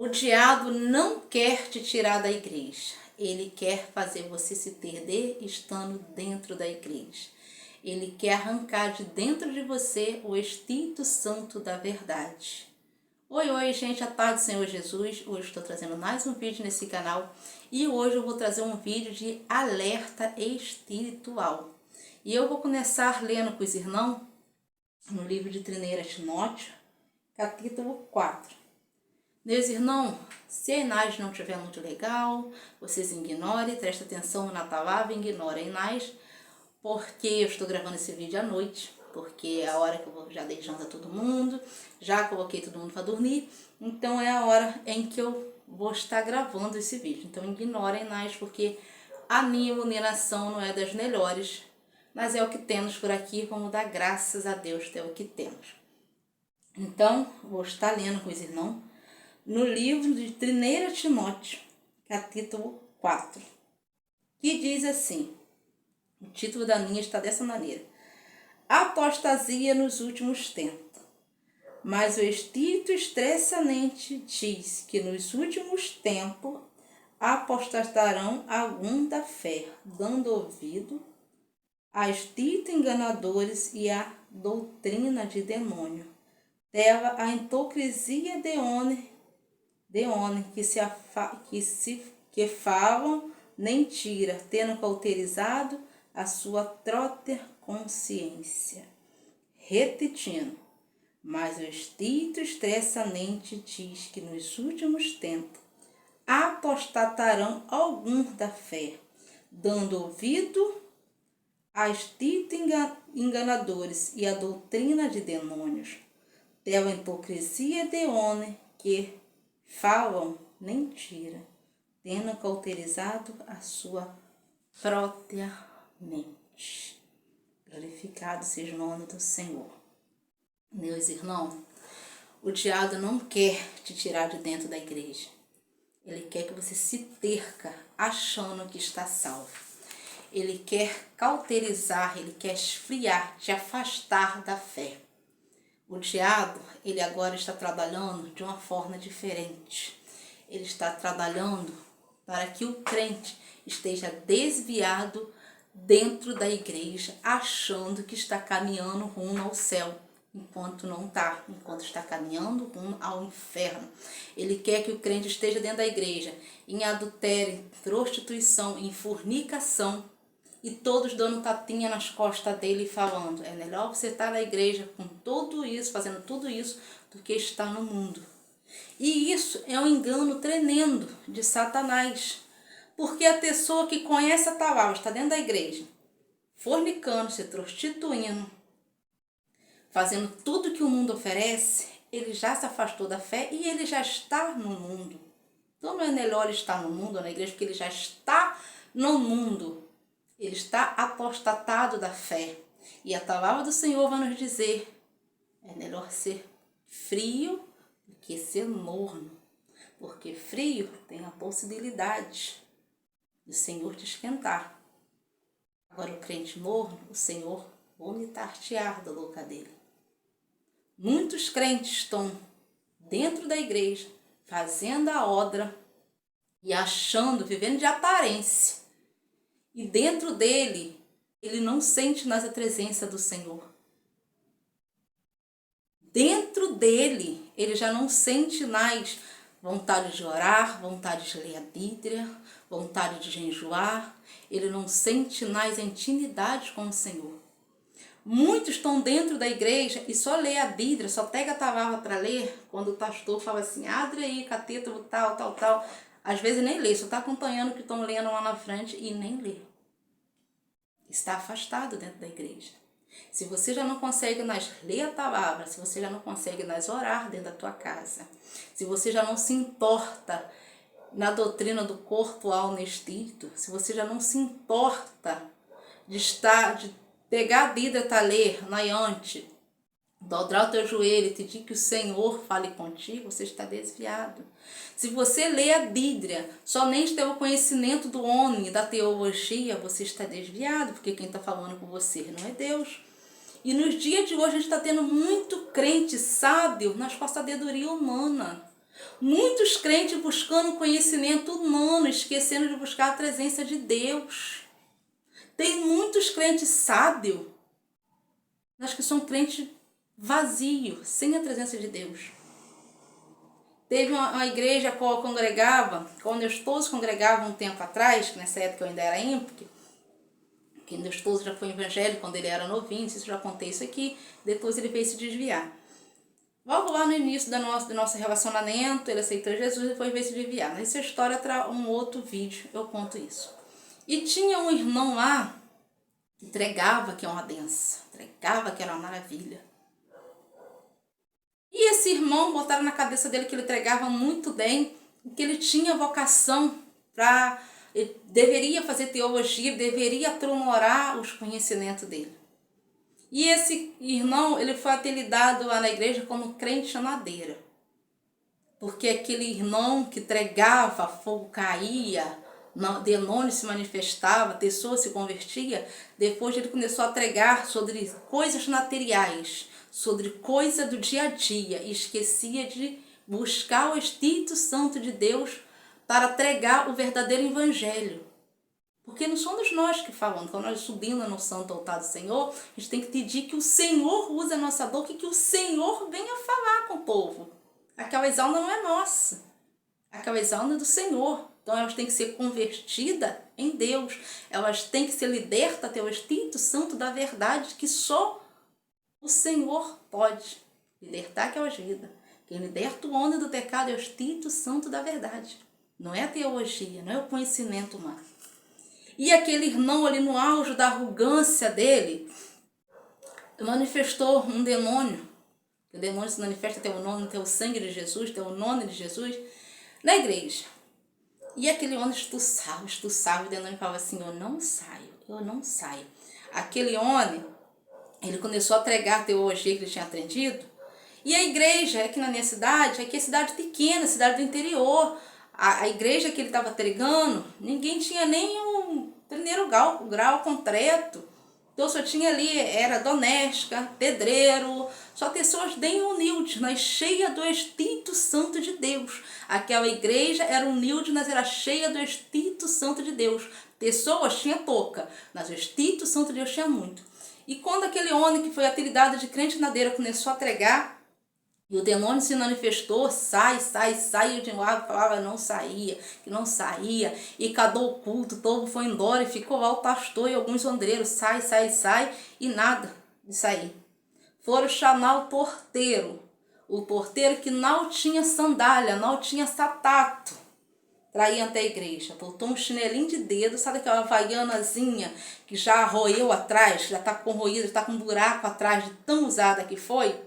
O diabo não quer te tirar da igreja. Ele quer fazer você se perder estando dentro da igreja. Ele quer arrancar de dentro de você o Espírito Santo da verdade. Oi, gente, a paz do Senhor Jesus. Hoje estou trazendo mais um vídeo nesse canal e hoje eu vou trazer um vídeo de alerta espiritual. E eu vou começar lendo com os irmãos no livro de 1 Timóteo, capítulo 4. Meus irmãos, se a imagem não estiver muito legal, vocês ignorem, prestem atenção na palavra, ignorem a imagem, porque eu estou gravando esse vídeo à noite, porque é a hora que eu já dei janta a todo mundo, já coloquei todo mundo para dormir, então é a hora em que eu vou estar gravando esse vídeo. Então ignorem a imagem, porque a minha iluminação não é das melhores, mas é o que temos por aqui, vamos dar graças a Deus, é o que temos. Então, vou estar lendo com os irmãos no livro de 1 Timóteo, capítulo 4, que diz assim, o título da minha está dessa maneira: Apostasia nos últimos tempos. Mas o Espírito expressamente diz que nos últimos tempos apostatarão alguns da fé, dando ouvido a espíritos enganadores e a doutrina de demônio. Dela a hipocrisia de homem que falam mentira, tendo cauterizado a sua própria consciência. Repetindo, mas o Espírito expressamente diz que nos últimos tempos apostatarão alguns da fé, dando ouvido a espíritos enganadores e a doutrina de demônios, pela hipocrisia de homem que falam mentira, tendo cauterizado a sua própria mente. Glorificado seja o nome do Senhor. Meus irmãos, o diabo não quer te tirar de dentro da igreja. Ele quer que você se perca achando que está salvo. Ele quer cauterizar, ele quer esfriar, te afastar da fé. O diabo, ele agora está trabalhando de uma forma diferente. Ele está trabalhando para que o crente esteja desviado dentro da igreja, achando que está caminhando rumo ao céu, enquanto não está, enquanto está caminhando rumo ao inferno. Ele quer que o crente esteja dentro da igreja, em adultério, em prostituição, em fornicação, e todos dando tapinha nas costas dele e falando, é melhor você estar na igreja com tudo isso, fazendo tudo isso, do que estar no mundo. E isso é um engano tremendo de Satanás. Porque a pessoa que conhece a palavra, está dentro da igreja, fornicando, se prostituindo, fazendo tudo que o mundo oferece, ele já se afastou da fé e ele já está no mundo. Então não é melhor estar no mundo, na igreja, porque ele já está no mundo. Ele está apostatado da fé. E a palavra do Senhor vai nos dizer, é melhor ser frio do que ser morno. Porque frio tem a possibilidade do Senhor te esquentar. Agora o crente morno, o Senhor vomitar-te-ar da boca dele. Muitos crentes estão dentro da igreja, fazendo a obra e achando, vivendo de aparência. E dentro dele, ele não sente mais a presença do Senhor. Dentro dele, ele já não sente mais vontade de orar, vontade de ler a Bíblia, vontade de jejuar. Ele não sente mais a intimidade com o Senhor. Muitos estão dentro da igreja e só lê a Bíblia, só pega a palavra para ler, quando o pastor fala assim, abre aí, capítulo tal, tal, tal. Às vezes nem lê, só está acompanhando o que estão lendo lá na frente e nem lê. Está afastado dentro da igreja. Se você já não consegue mais ler a palavra, se você já não consegue mais orar dentro da tua casa, se você já não se importa na doutrina do corpo, alma e espírito, se você já não se importa de pegar a Bíblia para ler na iante, dobrar o teu joelho e pedir que o Senhor fale contigo, você está desviado. Se você lê a Bíblia somente pelo conhecimento do homem, da teologia, você está desviado, porque quem está falando com você não é Deus. E nos dias de hoje a gente está tendo muito crente sábio nas com a sabedoria humana. Muitos crentes buscando conhecimento humano, esquecendo de buscar a presença de Deus. Tem muitos crentes sábios, mas que são crentes vazios, sem a presença de Deus. Teve uma igreja a qual eu congregava, quando eu esposo congregava um tempo atrás, que nessa época eu ainda era ímpica, que meu esposo já foi evangélico quando ele era novinho, não sei se eu já contei isso aqui, depois ele veio se desviar. Logo lá no início do nosso relacionamento, ele aceitou Jesus e depois veio se desviar. Mas essa história traz um outro vídeo, eu conto isso. E tinha um irmão lá que entregava que é uma benção, entregava que era uma maravilha. E esse irmão botaram na cabeça dele que ele entregava muito bem, que ele tinha vocação para... Ele deveria fazer teologia, deveria aprimorar os conhecimentos dele. E esse irmão, ele foi apelidado lá na igreja como crente chamadeira. Porque aquele irmão que entregava, fogo caía, demônio se manifestava, pessoa se convertia, depois ele começou a pregar sobre coisas materiais, sobre coisa do dia a dia, e esquecia de buscar o Espírito Santo de Deus para pregar o verdadeiro evangelho. Porque não somos nós que falamos, quando nós subimos no santo altar do Senhor, a gente tem que pedir que o Senhor use a nossa boca e que o Senhor venha falar com o povo. Aquela exalma não é nossa, aquela exalma é do Senhor. Então elas têm que ser convertidas em Deus, elas têm que ser libertas pelo Espírito Santo da verdade, que só o Senhor pode libertar aquelas vidas. Quem liberta o homem do pecado é o Espírito Santo da verdade. Não é a teologia, não é o conhecimento humano. E aquele irmão ali no auge da arrogância dele, manifestou um demônio. O demônio se manifesta até o nome, até o sangue de Jesus, até o nome de Jesus, na igreja. E aquele homem estuçava, o demônio falava assim, eu não saio. Aquele homem, ele começou a pregar a teologia que ele tinha aprendido. E a igreja, aqui na minha cidade, aqui é cidade pequena, cidade do interior, a igreja que ele estava pregando, ninguém tinha nem um primeiro grau concreto. Então só tinha ali, era doméstica, pedreiro, só pessoas bem humildes, mas cheia do Espírito Santo de Deus. Aquela igreja era humilde, mas era cheia do Espírito Santo de Deus. Pessoas tinha pouca, mas o Espírito Santo de Deus tinha muito. E quando aquele homem que foi apelidado de crente nadeira começou a pregar, e o demônio se manifestou, sai, e o demônio falava que não saía, e cadou o culto, todo foi embora, e ficou lá o pastor e alguns ondreiros, sai, e nada de sair. Foram chamar o porteiro que não tinha sandália, não tinha sapato, para ir até a igreja. Botou um chinelinho de dedo, sabe aquela havaianazinha que já roeu atrás, já está corroída, já está com um buraco atrás de tão usada que foi?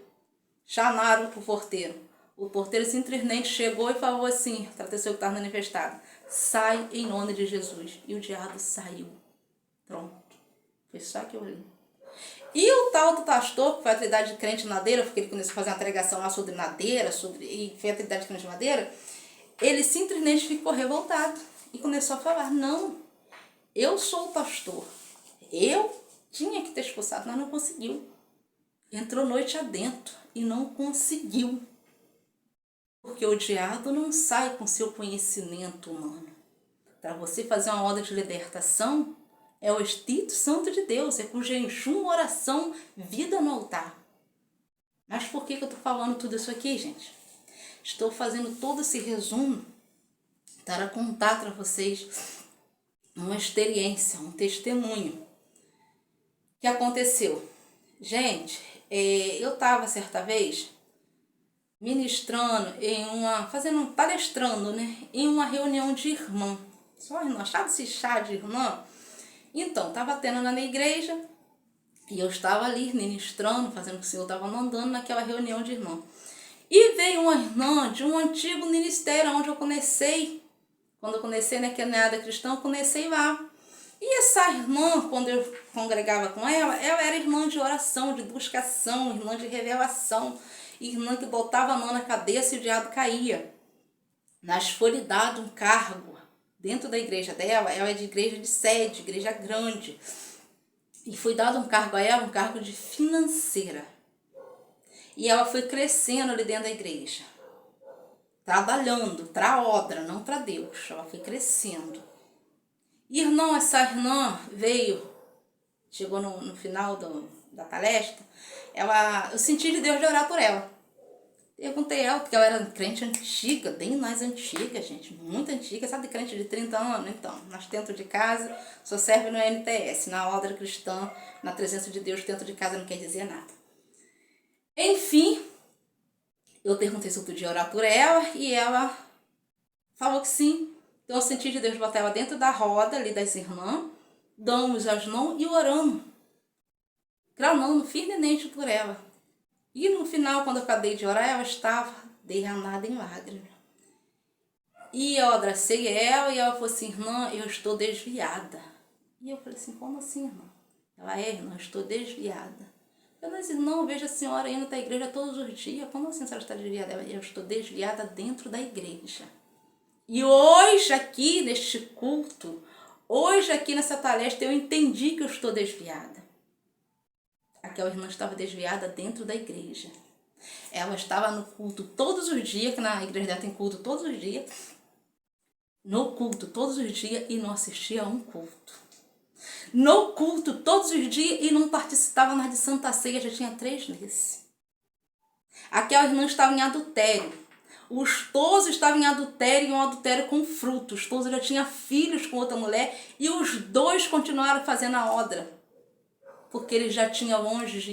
Chamaram o porteiro. O porteiro simplesmente chegou e falou assim, para a pessoa que estava manifestada, sai em nome de Jesus. E o diabo saiu. Pronto. Foi só que eu li. E o tal do pastor, que foi a atividade de crente madeira, porque ele começou a fazer uma pregação lá sobre madeira, e foi a atividade de crente madeira, ele simplesmente ficou revoltado e começou a falar, não, eu sou o pastor. Eu tinha que ter expulsado, mas não conseguiu. Entrou noite adentro e não conseguiu. Porque o diabo não sai com seu conhecimento humano. Para você fazer uma obra de libertação, é o Espírito Santo de Deus, é com jejum, oração, vida no altar. Mas por que eu estou falando tudo isso aqui, gente? Estou fazendo todo esse resumo para contar para vocês uma experiência, um testemunho que aconteceu. Gente, eu estava certa vez ministrando palestrando, né, em uma reunião de irmã. Só irmã, sabe esse chá de irmã? Então, estava tendo na minha igreja e eu estava ali ministrando, fazendo o que o Senhor estava mandando naquela reunião de irmã. E veio uma irmã de um antigo ministério onde eu comecei. Quando eu comecei naquela área cristã, eu comecei lá. E essa irmã, quando eu congregava com ela era irmã de oração, de buscação, irmã de revelação, irmã que botava a mão na cabeça e o diabo caía. Mas foi-lhe dado um cargo dentro da igreja dela, ela é de igreja de sede, igreja grande, e foi dado um cargo a ela, um cargo de financeira. E ela foi crescendo ali dentro da igreja. trabalhando para Odra, não para Deus. Ela foi crescendo. Irmão, essa irmã veio, chegou no final da palestra, eu senti de Deus de orar por ela. Perguntei ela, porque ela era crente antiga, bem mais antiga, gente, muito antiga, sabe, crente de 30 anos? Então, nós dentro de casa, só serve no NTS, na Odra Cristã, na presença de Deus dentro de casa não quer dizer nada. Enfim, eu perguntei se eu podia orar por ela e ela falou que sim. Então eu senti de Deus botar ela dentro da roda ali das irmãs, damos as mãos e oramos, clamando firmemente por ela. E no final, quando eu acabei de orar, ela estava derramada em lágrimas. E eu abracei ela e ela falou assim, irmã, eu estou desviada. E eu falei assim, como assim, irmã? Ela, irmã, eu estou desviada. Eu disse, não, eu vejo a senhora indo para a igreja todos os dias. Como assim a senhora está desviada? Eu estou desviada dentro da igreja. E hoje aqui, neste culto, hoje aqui nessa palestra, eu entendi que eu estou desviada. Aquela irmã estava desviada dentro da igreja. Ela estava no culto todos os dias, que na igreja dela tem culto todos os dias. No culto todos os dias e não assistia a um culto. No culto todos os dias e não participava mais de Santa Ceia, já tinha 3 meses. Aquela irmã estava em adultério. O esposo estava em adultério e um adultério com fruto. O esposo já tinha filhos com outra mulher e os dois continuaram fazendo a odra. Porque ele já tinha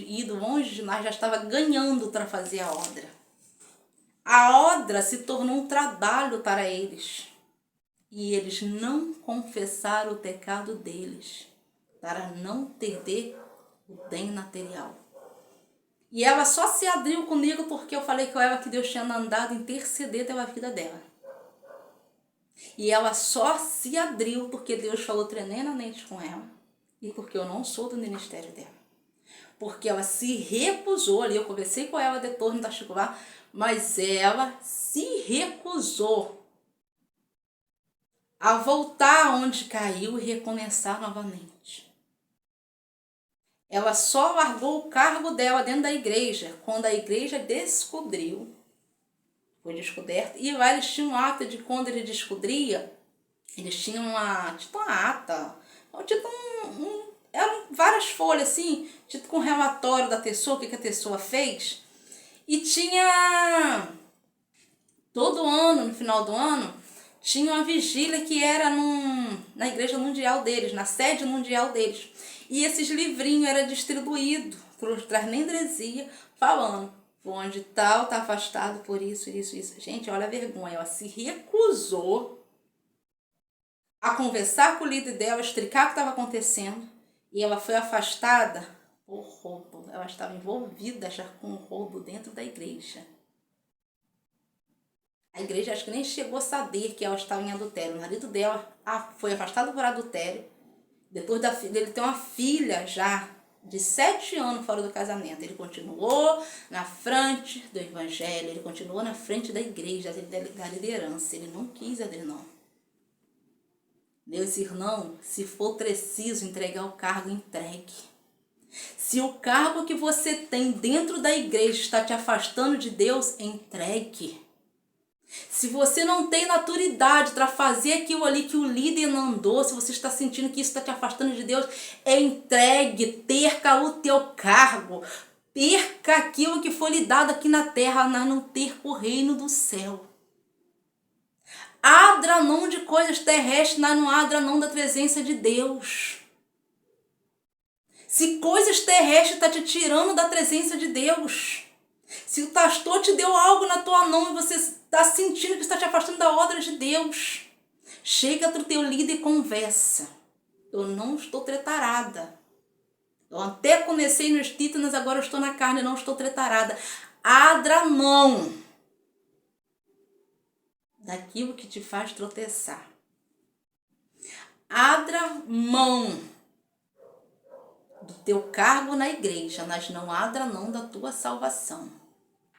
ido longe demais, já estava ganhando para fazer a odra. A odra se tornou um trabalho para eles. E eles não confessaram o pecado deles, para não perder o bem material. E ela só se abriu comigo porque eu falei com ela que Deus tinha mandado interceder pela vida dela. E ela só se abriu porque Deus falou tremendamente com ela. E porque eu não sou do ministério dela. Porque ela se recusou ali, eu conversei com ela depois no particular, mas ela se recusou a voltar onde caiu e recomeçar novamente. Ela só largou o cargo dela dentro da igreja, quando a igreja descobriu, foi descoberto, e lá eles tinham um ato de quando ele descobria, eles tinham uma ata, tipo eram várias folhas assim, tipo com relatório da pessoa, o que a pessoa fez, e tinha, todo ano, no final do ano, tinha uma vigília que era na igreja mundial deles, na sede mundial deles. E esses livrinhos eram distribuídos para as membresia, falando, onde tal está afastado por isso, isso, isso. Gente, olha a vergonha, ela se recusou a conversar com o líder dela, explicar o que estava acontecendo, e ela foi afastada por roubo. Ela estava envolvida já com um roubo dentro da igreja. A igreja acho que nem chegou a saber que ela estava em adultério. O marido dela foi afastado por adultério. Depois dele ter uma filha já de 7 anos fora do casamento. Ele continuou na frente do evangelho, ele continuou na frente da igreja, da liderança. Ele não quis abrir mão. Meus irmãos, se for preciso entregar o cargo, entregue. Se o cargo que você tem dentro da igreja está te afastando de Deus, entregue. Se você não tem maturidade para fazer aquilo ali que o líder mandou, se você está sentindo que isso está te afastando de Deus, entregue, perca o teu cargo, perca aquilo que foi lhe dado aqui na terra, mas não perca o reino do céu. Abra mão de coisas terrestres, mas não abra mão da presença de Deus. Se coisas terrestres estão te tirando da presença de Deus, se o pastor te deu algo na tua mão e você está sentindo que está te afastando da obra de Deus, chega para o teu líder e conversa. Eu não estou tretarada. Eu até comecei nos títulos, agora eu estou na carne e não estou tretarada. Abra mão daquilo que te faz tropeçar. Abra mão do teu cargo na igreja, mas não abra mão da tua salvação.